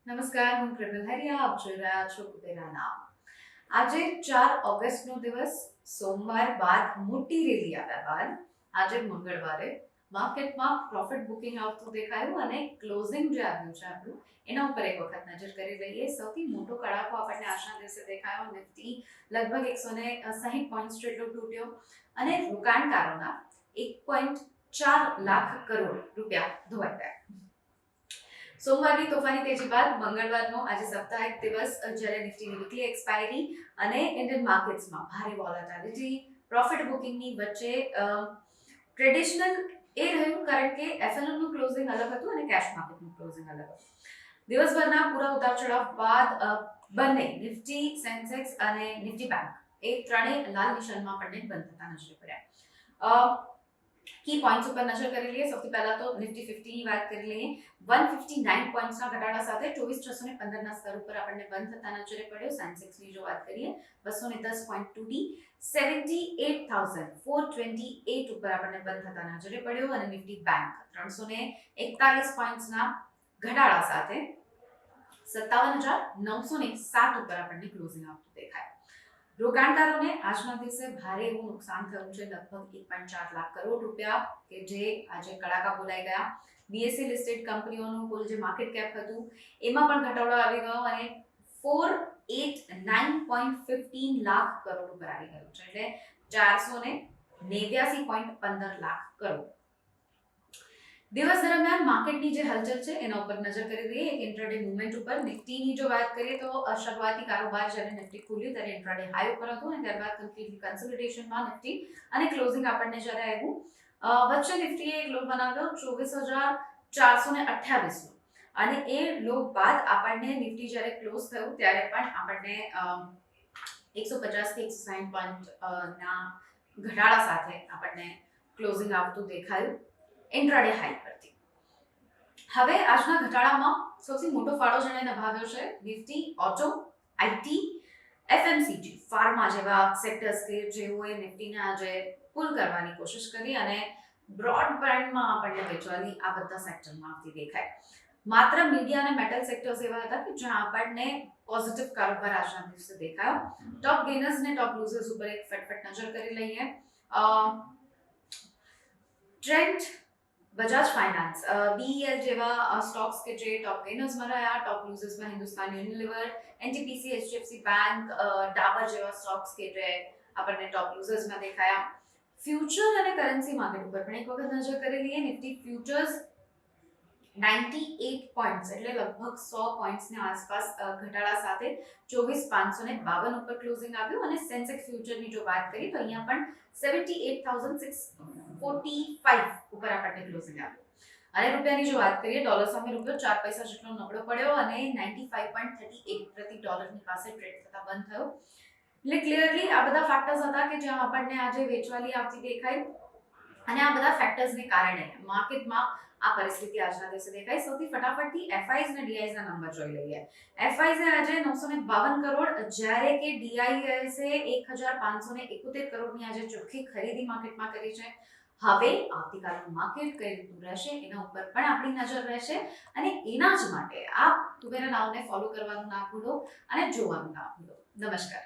નમસ્કાર, હું કૃપલ હરિયા. આપ જોઈ રહ્યા છો કુબેરા નામ. આજે 4 ઓગસ્ટનો દિવસ સોમવાર બાદ મોટી રેલી આવ્યા બાદ આજે મંગળવારે માર્કેટમાં પ્રોફિટ બુકિંગ આવતું દેખાયું અને ક્લોઝિંગ જે આવ્યું છે આપણું એના ઉપર એક વખત નજર કરી લઈએ. સૌથી મોટો કડાકો આપણને આજના દિવસે દેખાયો. નિફ્ટી લગભગ 160 પોઈન્ટ્સ જેટલો તૂટ્યો અને રોકાણકારોના 1.4 લાખ કરોડ રૂપિયા ધોવાઈ ગયા. સોમવારની તોફાની તેજી બાદ મંગળવારનો આજે સાપ્તાહિક દિવસ જ્યારે નિફ્ટીની વીકલી એક્સપાયરી અને ઇન્ડિયન માર્કેટ્સમાં ભારે વોલેટિલિટી પ્રોફિટ બુકિંગની વચ્ચે ટ્રેડિશનલ એ રહ્યું, કારણ કે એફએનઓ નું ક્લોઝિંગ અલગ હતું અને કેશ માર્કેટનું ક્લોઝિંગ અલગ હતું. દિવસભરના પૂરા ઉતાર ચઢાવ બાદ બંને નિફ્ટી, સેન્સેક્સ અને નિફ્ટી બેંક એ ત્રણેય લાલ નિશાનમાં આપણને બંધ થતા નજરે પડ્યા. કી પોઈન્ટ્સ ઉપર નજર કરી લઈએ. સૌથી પહેલા તો નિફ્ટી 50 ની વાત કરી લઈએ. 159 પોઈન્ટ્સના ઘટાડા સાથે 24615 ના સ્તર ઉપર આપણને બંધ થતા નજરે પડ્યો. સેન્સેક્સ ની જો વાત કરીએ 210.2D 78,428 ઉપર આપણને બંધ થતા નજરે પડ્યો અને નિફ્ટી બેંક 341 પોઈન્ટ્સના ઘટાડા સાથે 57,907 ઉપર આપણને ક્લોઝિંગ આવતું દેખાય. રોકાણકારોને આજના દિવસે ભારે એવું નુકસાન થયું છે, લગભગ 1.4 લાખ કરોડ રૂપિયા, કે જે આજે કડાકા બોલાઈ ગયા. બીએસસી લિસ્ટેડ કંપનીઓનું કુલ જે માર્કેટ કેપ હતું એમાં પણ ઘટાડો આવી ગયો અને 489.15 લાખ કરોડ ઉપર આવી ગયું છે, એટલે 489.15 લાખ કરોડ. દિવસ દરમિયાન માર્કેટની જે હલચલ છે એના ઉપર નજર કરી દઈએ. એક ઇન્ટ્રાડે મૂવમેન્ટ ઉપર નિફ્ટીની જો વાત કરીએ તો શરૂઆતી કારોબાર જ્યારે નિફ્ટી ખુલ્યું ત્યારે ઇન્ટ્રાડે હાઈ ઉપર હતું અને ત્યારબાદ કમ્પ્લીટલી કન્સોલિડેશનમાં નિફ્ટી અને ક્લોઝિંગ આપણને જ્યારે આવ્યું વચ્ચે નિફ્ટીએ એક લો બનાવ્યો 24,428 નો અને એ લો બાદ આપણને નિફ્ટી જ્યારે ક્લોઝ થયું ત્યારે પણ આપણને 150 થી 160 પોઈન્ટ ના ઘટાડા સાથે આપણને ક્લોઝિંગ આવતું દેખાયું ઇન્ટ્રાડે હાઈ પરથી. હવે આજના ઘટાડામાં સૌથી મોટો ફાળો જેણે નિભાવ્યો છે Nifty auto, IT, FMCG, pharma જેવા સેક્ટર્સ કે જેઓએ નિફ્ટીને આજે પુલ કરવાની કોશિશ કરી અને બ્રોડબેન્ડમાં આપણને વેચવાની આ બધા સેક્ટરમાં આવતી દેખાય. માત્ર મીડિયા અને મેટલ સેક્ટર્સ એવા હતા કે જ્યાં આપણને પોઝિટિવ કારોબાર આજના દિવસે દેખાયો. ટોપ ગેનર્સ ને ટોપ લૂઝર્સ ઉપર એક ફટફટ નજર કરી લઈએ. ટ્રેન્ડ, બજાજ ફાઇનાન્સ, બીઈએલ જેવા સ્ટોક્સ કે જે ટોપ ગેનર્સમાં રહ્યા. ટોપ લૂઝર્સમાં Hindustan Unilever, NTPC, HDFC bank, Dabur જેવા સ્ટોક્સ કે જે આપણને ટોપ લૂઝર્સમાં દેખાયા. ફ્યુચર અને કરન્સી માર્કેટ ઉપર પણ એક વખત નજર કરી લઈએ. નિફ્ટી ફ્યુચર્સ 98 પોઈન્ટ્સ એટલે લગભગ 100 પોઈન્ટ્સની આસપાસ ઘટાડા સાથે 24,552 ઉપર ક્લોઝિંગ આવ્યું અને સેન્સેક્સ ફ્યુચરની જો વાત કરીએ તો અહીંયા પણ 78,645 ઉપર આપણને ક્લોઝિંગ આવ્યું. અને રૂપિયાની જો વાત કરીએ, ડોલર સામે રૂપિયો 4 પૈસા જેટલો નબળો પડ્યો અને 95.38 પ્રતિ ડોલરની પાસે ટ્રેડ થતા બંધ થયો. એટલે ક્લિયરલી આ બધા ફેક્ટર્સ હતા કે જ્યાં આપણને આજે વેચવાલી આવતી દેખાઈ અને આ બધા ફેક્ટર્સને કારણે માર્કેટમાં આ પરિસ્થિતિ આજના દિવસે દેખાઈ. સૌથી ફટાફટથી એફઆઈઝ અને ડીઆઈઝ ના નંબર જોઈ લઈએ. એફઆઈઝ આજે 952 કરોડ જ્યારે કે ડીઆઈઝ 1571 કરોડની આજે ચોખ્ખી ખરીદી માર્કેટમાં કરી છે. હવે આવતીકાલનું માર્કેટ કઈ રીતનું રહેશે એના ઉપર પણ આપણી નજર રહેશે અને એના જ માટે આપ કુબેરા નાવને ફોલો કરવાનું ના ભૂલો અને જોવાનું ના ભૂલો. નમસ્કાર.